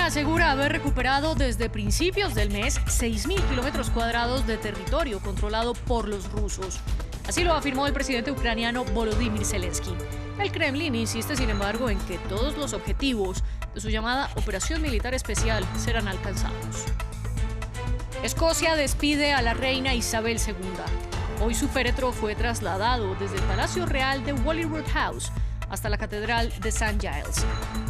Ucrania asegura haber recuperado desde principios del mes 6.000 kilómetros cuadrados de territorio controlado por los rusos. Así lo afirmó el presidente ucraniano Volodymyr Zelensky. El Kremlin insiste, sin embargo, en que todos los objetivos de su llamada Operación Militar Especial serán alcanzados. Escocia despide a la reina Isabel II. Hoy su féretro fue trasladado desde el Palacio Real de Holyrood House hasta la Catedral de St. Giles.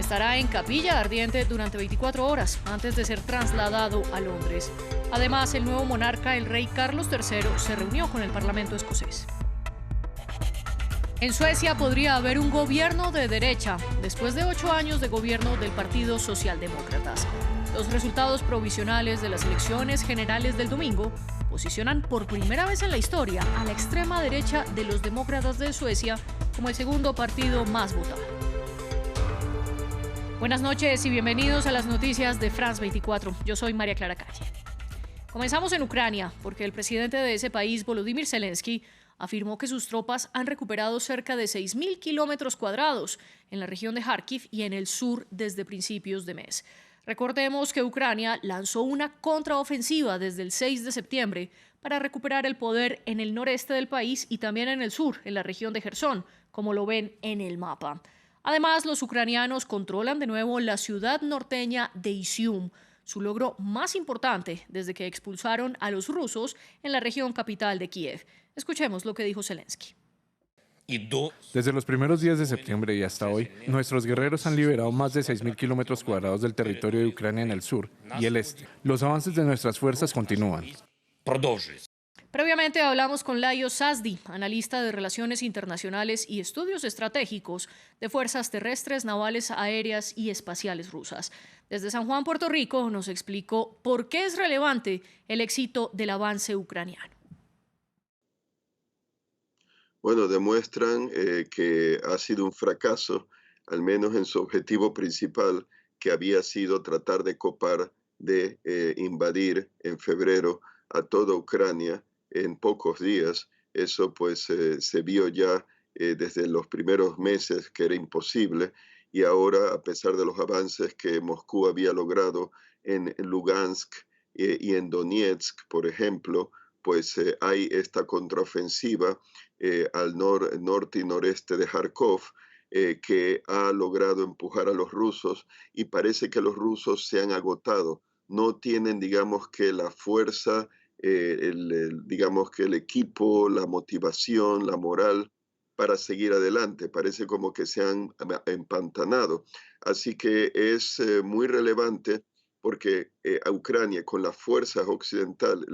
Estará en capilla ardiente durante 24 horas antes de ser trasladado a Londres. Además, el nuevo monarca, el rey Carlos III, se reunió con el Parlamento escocés. En Suecia podría haber un gobierno de derecha después de 8 años de gobierno del Partido Socialdemócratas. Los resultados provisionales de las elecciones generales del domingo posicionan por primera vez en la historia a la extrema derecha de los demócratas de Suecia como el segundo partido más votado. Buenas noches y bienvenidos a las noticias de France 24. Yo soy María Clara Calle. Comenzamos en Ucrania, porque el presidente de ese país, Volodymyr Zelensky, afirmó que sus tropas han recuperado cerca de 6.000 kilómetros cuadrados en la región de Kharkiv y en el sur desde principios de mes. Recordemos que Ucrania lanzó una contraofensiva desde el 6 de septiembre para recuperar el poder en el noreste del país y también en el sur, en la región de Jersón, como lo ven en el mapa. Además, los ucranianos controlan de nuevo la ciudad norteña de Izium, su logro más importante desde que expulsaron a los rusos en la región capital de Kiev. Escuchemos lo que dijo Zelensky. Desde los primeros días de septiembre y hasta hoy, nuestros guerreros han liberado más de 6.000 kilómetros cuadrados del territorio de Ucrania en el sur y el este. Los avances de nuestras fuerzas continúan. Previamente hablamos con Layo Sazdi, analista de Relaciones Internacionales y Estudios Estratégicos de Fuerzas Terrestres, Navales, Aéreas y Espaciales Rusas. Desde San Juan, Puerto Rico, nos explicó por qué es relevante el éxito del avance ucraniano. Bueno, demuestran que ha sido un fracaso, al menos en su objetivo principal, que había sido tratar de copar, de invadir en febrero a toda Ucrania en pocos días. Eso pues se vio ya desde los primeros meses que era imposible, y ahora, a pesar de los avances que Moscú había logrado en Lugansk y en Donetsk, por ejemplo, pues hay esta contraofensiva al norte y noreste de Kharkov, que ha logrado empujar a los rusos, y parece que los rusos se han agotado. No tienen, digamos que la fuerza, digamos que el equipo, la motivación, la moral para seguir adelante. Parece como que se han empantanado. Así que es muy relevante, porque a Ucrania, con las fuerzas occidentales,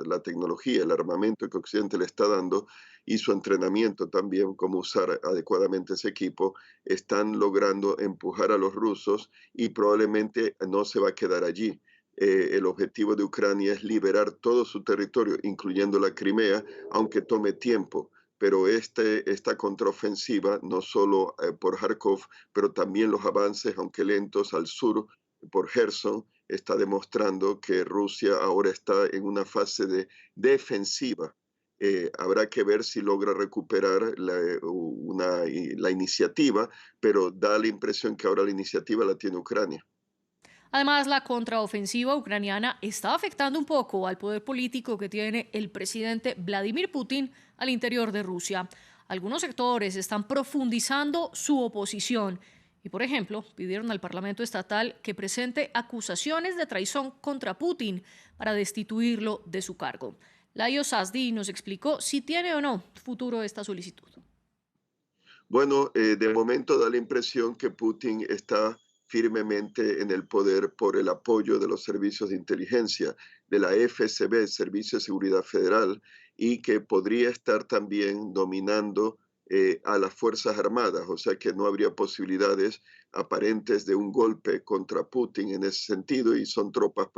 la tecnología, el armamento que Occidente le está dando y su entrenamiento también, cómo usar adecuadamente ese equipo, están logrando empujar a los rusos, y probablemente no se va a quedar allí. El objetivo de Ucrania es liberar todo su territorio, incluyendo la Crimea, aunque tome tiempo. Pero esta contraofensiva, no solo por Kharkov, pero también los avances, aunque lentos, al sur, por Gerson, está demostrando que Rusia ahora está en una fase de defensiva. Habrá que ver si logra recuperar la iniciativa, pero da la impresión que ahora la iniciativa la tiene Ucrania. Además, la contraofensiva ucraniana está afectando un poco al poder político que tiene el presidente Vladimir Putin al interior de Rusia. Algunos sectores están profundizando su oposición y, por ejemplo, pidieron al Parlamento estatal que presente acusaciones de traición contra Putin para destituirlo de su cargo. Layo Sazdi nos explicó si tiene o no futuro esta solicitud. Bueno, de momento da la impresión que Putin está firmemente en el poder por el apoyo de los servicios de inteligencia, de la FSB, Servicio de Seguridad Federal, y que podría estar también dominando a las Fuerzas Armadas, o sea que no habría posibilidades aparentes de un golpe contra Putin en ese sentido, y son tropas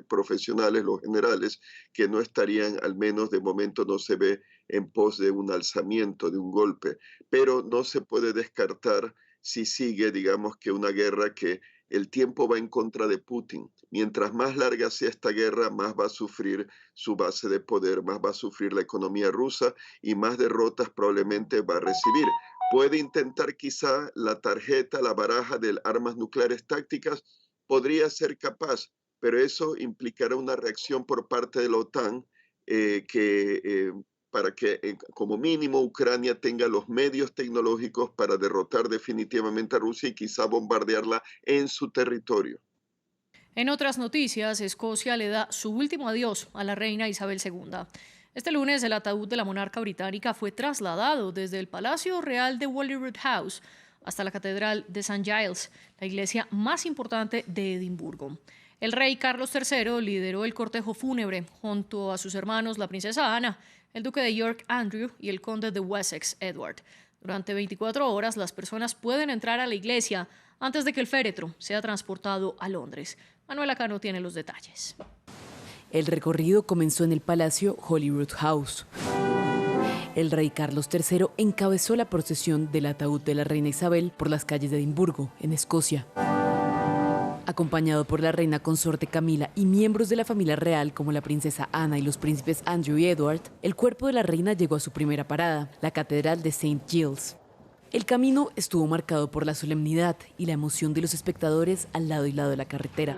profesionales, los generales, que no estarían, al menos de momento no se ve, en pos de un alzamiento, de un golpe, pero no se puede descartar si sigue, digamos que una guerra que el tiempo va en contra de Putin. Mientras más larga sea esta guerra, más va a sufrir su base de poder, más va a sufrir la economía rusa y más derrotas probablemente va a recibir. Puede intentar quizá la tarjeta, la baraja de armas nucleares tácticas, podría ser capaz, pero eso implicará una reacción por parte de la OTAN para que como mínimo Ucrania tenga los medios tecnológicos para derrotar definitivamente a Rusia y quizá bombardearla en su territorio. En otras noticias, Escocia le da su último adiós a la reina Isabel II. Este lunes, el ataúd de la monarca británica fue trasladado desde el Palacio Real de Holyrood House hasta la Catedral de St. Giles, la iglesia más importante de Edimburgo. El rey Carlos III lideró el cortejo fúnebre junto a sus hermanos, la princesa Ana, el duque de York Andrew y el conde de Wessex Edward. Durante 24 horas, las personas pueden entrar a la iglesia antes de que el féretro sea transportado a Londres. Manuela Cano tiene los detalles. El recorrido comenzó en el Palacio Holyrood House. El rey Carlos III encabezó la procesión del ataúd de la reina Isabel por las calles de Edimburgo, en Escocia. Acompañado por la reina consorte Camila y miembros de la familia real como la princesa Ana y los príncipes Andrew y Edward, el cuerpo de la reina llegó a su primera parada, la Catedral de St. Giles. El camino estuvo marcado por la solemnidad y la emoción de los espectadores al lado y lado de la carretera.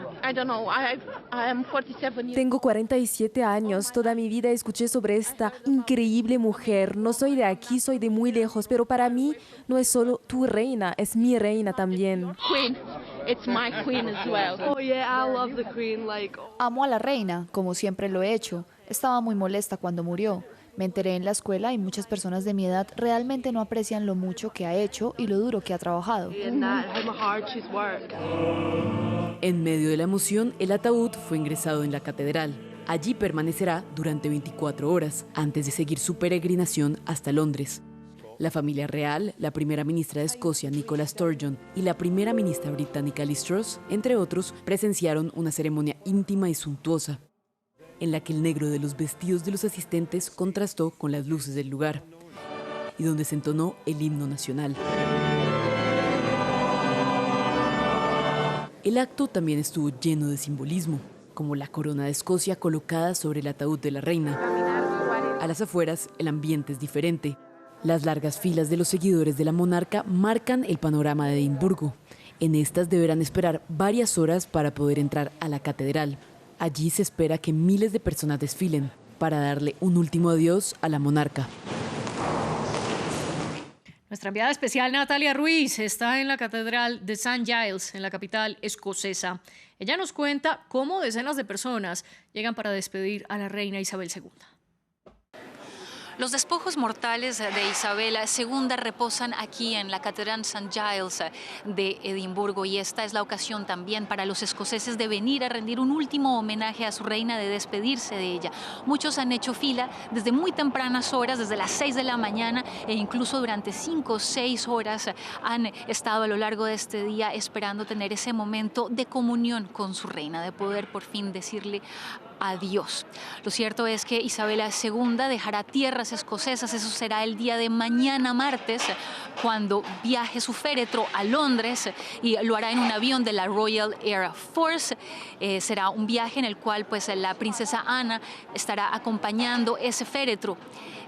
Tengo 47 años, toda mi vida escuché sobre esta increíble mujer. No soy de aquí, soy de muy lejos, pero para mí no es solo tu reina, es mi reina también. Amo a la reina, como siempre lo he hecho. Estaba muy molesta cuando murió. Me enteré en la escuela y muchas personas de mi edad realmente no aprecian lo mucho que ha hecho y lo duro que ha trabajado. En medio de la emoción, el ataúd fue ingresado en la catedral. Allí permanecerá durante 24 horas, antes de seguir su peregrinación hasta Londres. La familia real, la primera ministra de Escocia, Nicola Sturgeon, y la primera ministra británica, Liz Truss, entre otros, presenciaron una ceremonia íntima y suntuosa, en la que el negro de los vestidos de los asistentes contrastó con las luces del lugar, y donde se entonó el himno nacional. El acto también estuvo lleno de simbolismo, como la corona de Escocia colocada sobre el ataúd de la reina. A las afueras, el ambiente es diferente. Las largas filas de los seguidores de la monarca marcan el panorama de Edimburgo. En estas deberán esperar varias horas para poder entrar a la catedral. Allí se espera que miles de personas desfilen para darle un último adiós a la monarca. Nuestra enviada especial Natalia Ruiz está en la Catedral de St. Giles, en la capital escocesa. Ella nos cuenta cómo decenas de personas llegan para despedir a la reina Isabel II. Los despojos mortales de Isabel II reposan aquí en la Catedral St. Giles de Edimburgo, y esta es la ocasión también para los escoceses de venir a rendir un último homenaje a su reina, de despedirse de ella. Muchos han hecho fila desde muy tempranas horas, desde las 6 de la mañana, e incluso durante 5 o 6 horas han estado a lo largo de este día esperando tener ese momento de comunión con su reina, de poder por fin decirle adiós. Lo cierto es que Isabel II dejará tierras escocesas. Eso será el día de mañana martes, cuando viaje su féretro a Londres, y lo hará en un avión de la Royal Air Force. Será un viaje en el cual la princesa Ana estará acompañando ese féretro,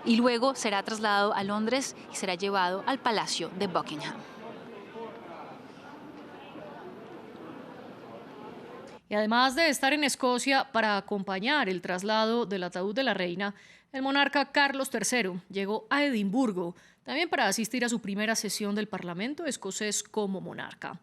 y luego será trasladado a Londres y será llevado al Palacio de Buckingham. Y además de estar en Escocia para acompañar el traslado del ataúd de la reina, el monarca Carlos III llegó a Edimburgo también para asistir a su primera sesión del Parlamento escocés como monarca.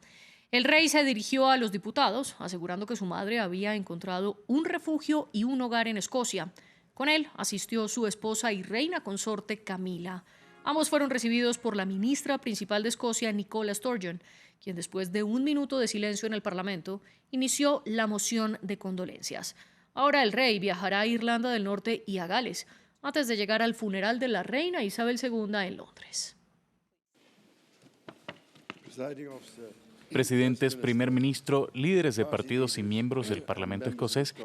El rey se dirigió a los diputados, asegurando que su madre había encontrado un refugio y un hogar en Escocia. Con él asistió su esposa y reina consorte Camila. Ambos fueron recibidos por la ministra principal de Escocia, Nicola Sturgeon, quien después de un minuto de silencio en el Parlamento inició la moción de condolencias. Ahora el rey viajará a Irlanda del Norte y a Gales, antes de llegar al funeral de la reina Isabel II en Londres. Presidentes, primer ministro, líderes de partidos y miembros del Parlamento escocés.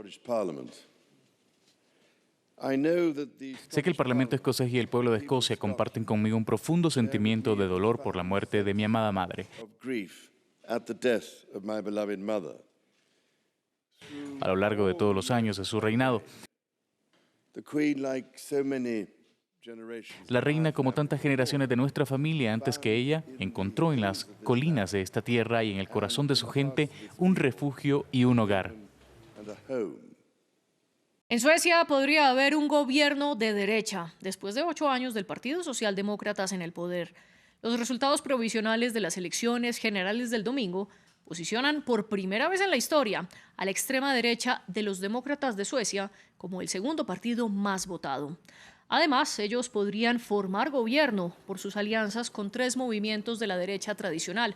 Sé que el Parlamento escocés y el pueblo de Escocia comparten conmigo un profundo sentimiento de dolor por la muerte de mi amada madre. A lo largo de todos los años de su reinado, La reina, como tantas generaciones de nuestra familia antes que ella, encontró en las colinas de esta tierra y en el corazón de su gente un refugio y un hogar. En Suecia podría haber un gobierno de derecha, después de 8 años del Partido Socialdemócratas en el poder. Los resultados provisionales de las elecciones generales del domingo posicionan por primera vez en la historia a la extrema derecha de los demócratas de Suecia como el segundo partido más votado. Además, ellos podrían formar gobierno por sus alianzas con 3 movimientos de la derecha tradicional.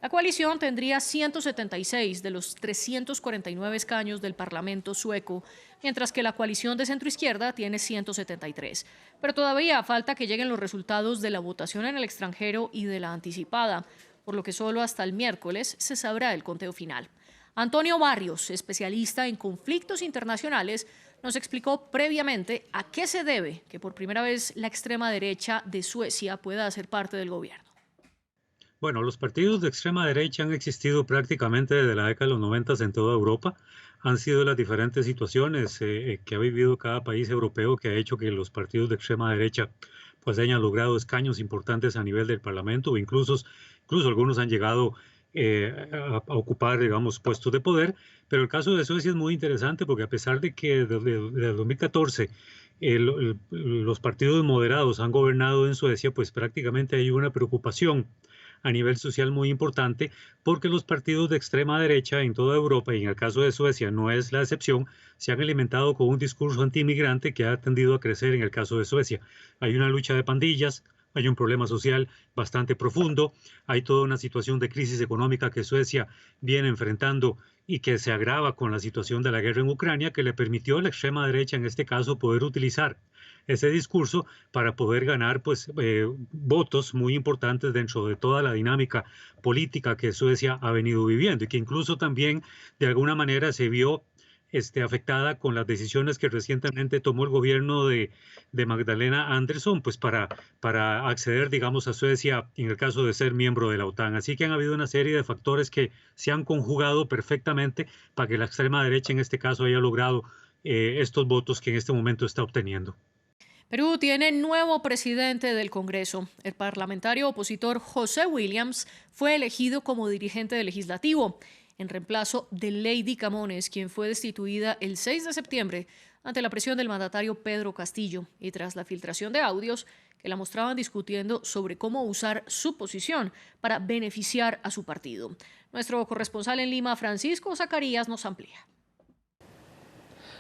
La coalición tendría 176 de los 349 escaños del Parlamento sueco, mientras que la coalición de centroizquierda tiene 173. Pero todavía falta que lleguen los resultados de la votación en el extranjero y de la anticipada, por lo que solo hasta el miércoles se sabrá el conteo final. Antonio Barrios, especialista en conflictos internacionales, nos explicó previamente a qué se debe que por primera vez la extrema derecha de Suecia pueda hacer parte del gobierno. Bueno, los partidos de extrema derecha han existido prácticamente desde la década de los 90 en toda Europa. Han sido las diferentes situaciones que ha vivido cada país europeo que ha hecho que los partidos de extrema derecha pues hayan logrado escaños importantes a nivel del Parlamento, o incluso algunos han llegado a ocupar, digamos, puestos de poder. Pero el caso de Suecia es muy interesante porque a pesar de que desde 2014 los partidos moderados han gobernado en Suecia, pues prácticamente hay una preocupación a nivel social muy importante, porque los partidos de extrema derecha en toda Europa, y en el caso de Suecia no es la excepción, se han alimentado con un discurso antiinmigrante que ha tendido a crecer en el caso de Suecia. Hay una lucha de pandillas, hay un problema social bastante profundo, hay toda una situación de crisis económica que Suecia viene enfrentando y que se agrava con la situación de la guerra en Ucrania, que le permitió a la extrema derecha en este caso poder utilizar ese discurso para poder ganar pues, votos muy importantes dentro de toda la dinámica política que Suecia ha venido viviendo y que incluso también de alguna manera se vio afectada con las decisiones que recientemente tomó el gobierno de Magdalena Andersson pues para acceder, digamos, a Suecia en el caso de ser miembro de la OTAN. Así que han habido una serie de factores que se han conjugado perfectamente para que la extrema derecha en este caso haya logrado estos votos que en este momento está obteniendo. Perú tiene nuevo presidente del Congreso. El parlamentario opositor José Williams fue elegido como dirigente del legislativo, en reemplazo de Lady Camones, quien fue destituida el 6 de septiembre ante la presión del mandatario Pedro Castillo y tras la filtración de audios que la mostraban discutiendo sobre cómo usar su posición para beneficiar a su partido. Nuestro corresponsal en Lima, Francisco Zacarías, nos amplía.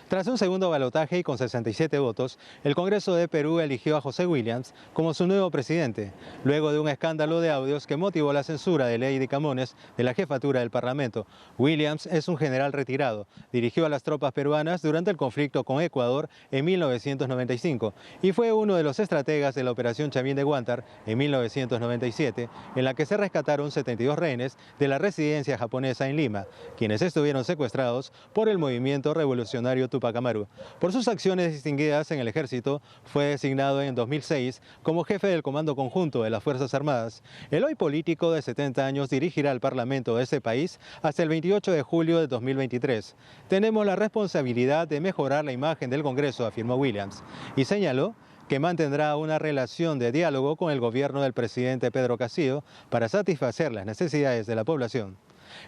Tras un segundo balotaje y con 67 votos, el Congreso de Perú eligió a José Williams como su nuevo presidente, luego de un escándalo de audios que motivó la censura de Lady Camones de la jefatura del Parlamento. Williams es un general retirado, dirigió a las tropas peruanas durante el conflicto con Ecuador en 1995 y fue uno de los estrategas de la Operación Chamín de Guantar en 1997, en la que se rescataron 72 rehenes de la residencia japonesa en Lima, quienes estuvieron secuestrados por el movimiento revolucionario Tupac Amaru. Por sus acciones distinguidas en el ejército, fue designado en 2006 como jefe del Comando Conjunto de las Fuerzas Armadas. El hoy político de 70 años dirigirá al Parlamento de ese país hasta el 28 de julio de 2023. Tenemos la responsabilidad de mejorar la imagen del Congreso, afirmó Williams, y señaló que mantendrá una relación de diálogo con el gobierno del presidente Pedro Castillo para satisfacer las necesidades de la población.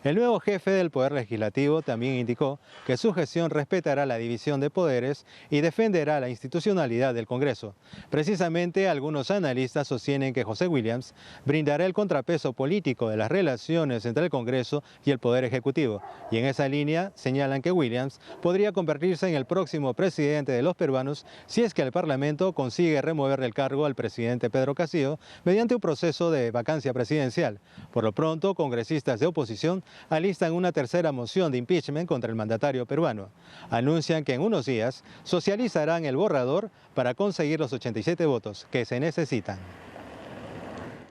El nuevo jefe del Poder Legislativo también indicó que su gestión respetará la división de poderes y defenderá la institucionalidad del Congreso. Precisamente, algunos analistas sostienen que José Williams brindará el contrapeso político de las relaciones entre el Congreso y el Poder Ejecutivo. Y en esa línea señalan que Williams podría convertirse en el próximo presidente de los peruanos si es que el Parlamento consigue remover del cargo al presidente Pedro Castillo mediante un proceso de vacancia presidencial. Por lo pronto, congresistas de oposición alistan una tercera moción de impeachment contra el mandatario peruano. Anuncian que en unos días socializarán el borrador para conseguir los 87 votos que se necesitan.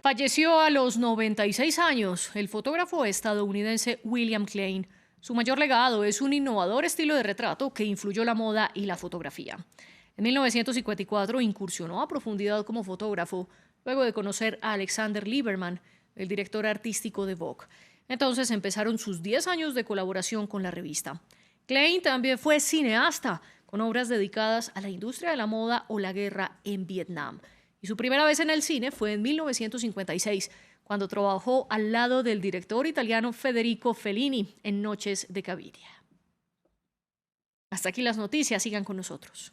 Falleció a los 96 años el fotógrafo estadounidense William Klein. Su mayor legado es un innovador estilo de retrato que influyó la moda y la fotografía. En 1954 incursionó a profundidad como fotógrafo, luego de conocer a Alexander Lieberman, el director artístico de Vogue. Entonces empezaron sus 10 años de colaboración con la revista. Klein también fue cineasta, con obras dedicadas a la industria de la moda o la guerra en Vietnam. Y su primera vez en el cine fue en 1956, cuando trabajó al lado del director italiano Federico Fellini en Noches de Caviria. Hasta aquí las noticias, sigan con nosotros.